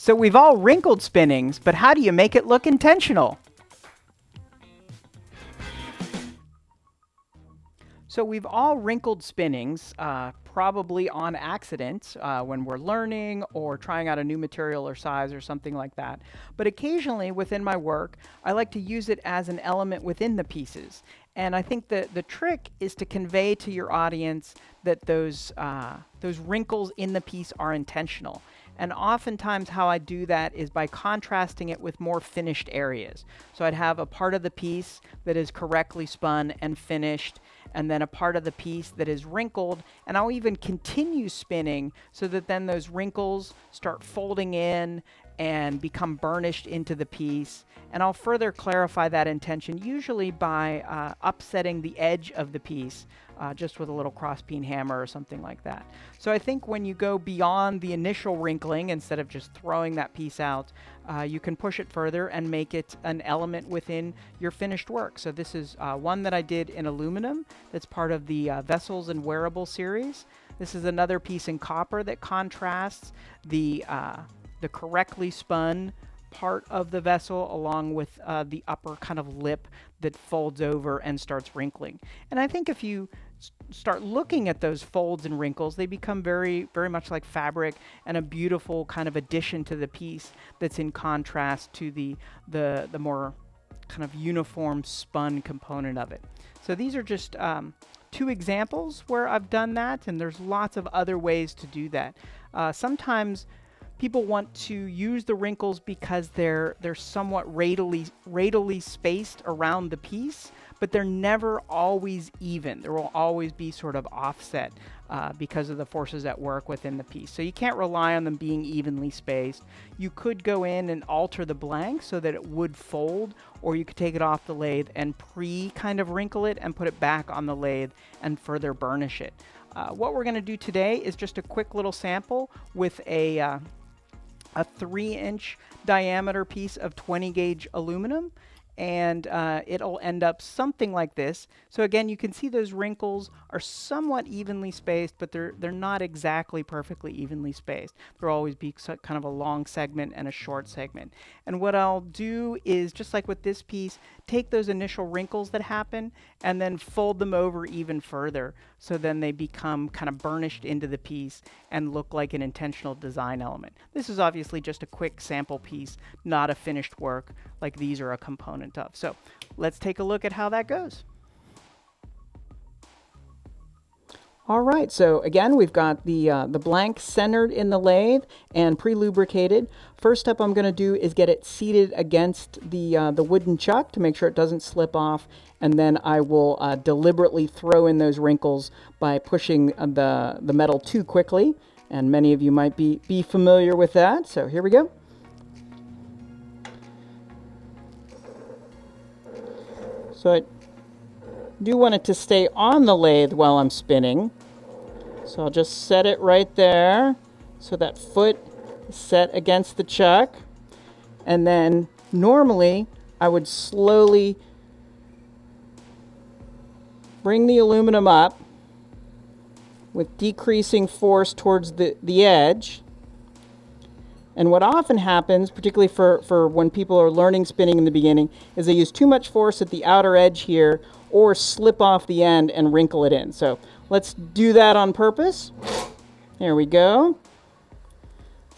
So we've all wrinkled spinnings, but how do you make it look intentional? So we've all wrinkled spinnings, probably on accident when we're learning or trying out a new material or size or something like that. But occasionally within my work, I like to use it as an element within the pieces. And I think that the trick is to convey to your audience that those wrinkles in the piece are intentional. And oftentimes how I do that is by contrasting it with more finished areas. So I'd have a part of the piece that is correctly spun and finished, and then a part of the piece that is wrinkled, and I'll even continue spinning so that then those wrinkles start folding in and become burnished into the piece. And I'll further clarify that intention, usually by upsetting the edge of the piece, just with a little cross-peen hammer or something like that. So I think when you go beyond the initial wrinkling, instead of just throwing that piece out, you can push it further and make it an element within your finished work. So this is one that I did in aluminum that's part of the Vessels and Wearable series. This is another piece in copper that contrasts the correctly spun part of the vessel along with the upper kind of lip that folds over and starts wrinkling. And I think if you start looking at those folds and wrinkles, they become very, very much like fabric and a beautiful kind of addition to the piece that's in contrast to the more kind of uniform spun component of it. So these are just two examples where I've done that, and there's lots of other ways to do that. Sometimes people want to use the wrinkles because they're somewhat radially spaced around the piece, but they're never always even. There will always be sort of offset because of the forces at work within the piece. So you can't rely on them being evenly spaced. You could go in and alter the blank so that it would fold, or you could take it off the lathe and kind of wrinkle it and put it back on the lathe and further burnish it. What we're going to do today is just a quick little sample with a 3-inch diameter piece of 20 gauge aluminum, and it'll end up something like this. So again, you can see those wrinkles are somewhat evenly spaced, but they're not exactly perfectly evenly spaced. There'll always be kind of a long segment and a short segment. And what I'll do is, just like with this piece, take those initial wrinkles that happen and then fold them over even further, so then they become kind of burnished into the piece and look like an intentional design element. This is obviously just a quick sample piece, not a finished work like these are a component of. So let's take a look at how that goes. All right, so again, we've got the blank centered in the lathe and pre-lubricated. First step I'm going to do is get it seated against the wooden chuck to make sure it doesn't slip off, and then I will deliberately throw in those wrinkles by pushing the metal too quickly, and many of you might be familiar with that. So here we go. So I do want it to stay on the lathe while I'm spinning. So I'll just set it right there so that foot is set against the chuck. And then normally I would slowly bring the aluminum up with decreasing force towards the edge. And what often happens, particularly for when people are learning spinning in the beginning, is they use too much force at the outer edge here or slip off the end and wrinkle it in. So let's do that on purpose. There we go.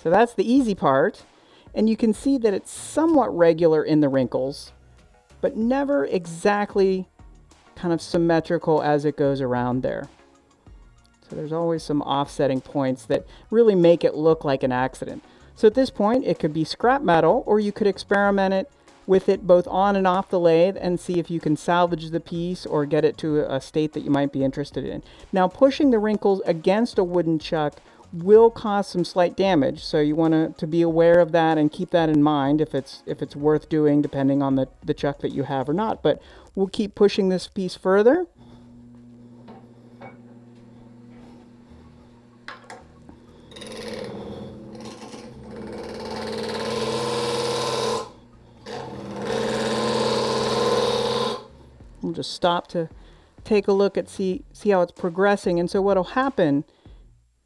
So that's the easy part. And you can see that it's somewhat regular in the wrinkles, but never exactly kind of symmetrical as it goes around there. So there's always some offsetting points that really make it look like an accident. So at this point, it could be scrap metal, or you could experiment with it both on and off the lathe and see if you can salvage the piece or get it to a state that you might be interested in. Now, pushing the wrinkles against a wooden chuck will cause some slight damage, so you want to be aware of that and keep that in mind if it's worth doing, depending on the chuck that you have or not. But we'll keep pushing this piece further. We'll just stop to take a look at see how it's progressing. And so what'll happen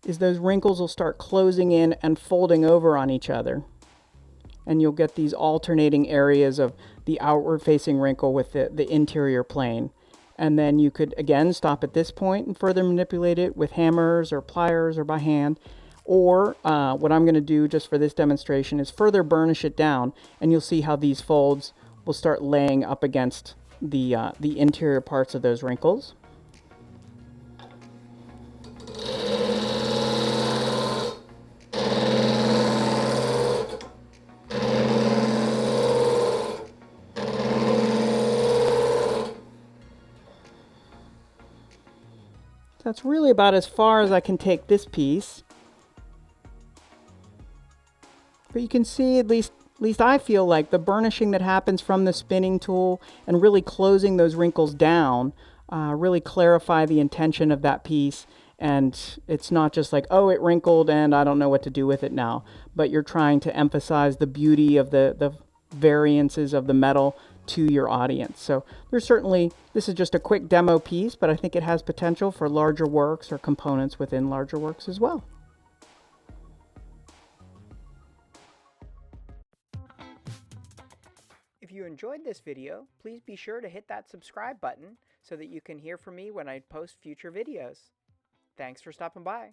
is those wrinkles will start closing in and folding over on each other. and you'll get these alternating areas of the outward facing wrinkle with the interior plane. And then you could again stop at this point and further manipulate it with hammers or pliers or by hand. Or what I'm going to do just for this demonstration is further burnish it down, and you'll see how these folds will start laying up against the interior parts of those wrinkles. That's really about as far as I can take this piece. But you can see, at least I feel like the burnishing that happens from the spinning tool and really closing those wrinkles down really clarify the intention of that piece. And it's not just like, oh, it wrinkled and I don't know what to do with it now. But you're trying to emphasize the beauty of the variances of the metal to your audience. So there's certainly, this is just a quick demo piece, but I think it has potential for larger works or components within larger works as well. If you enjoyed this video, please be sure to hit that subscribe button so that you can hear from me when I post future videos. Thanks for stopping by.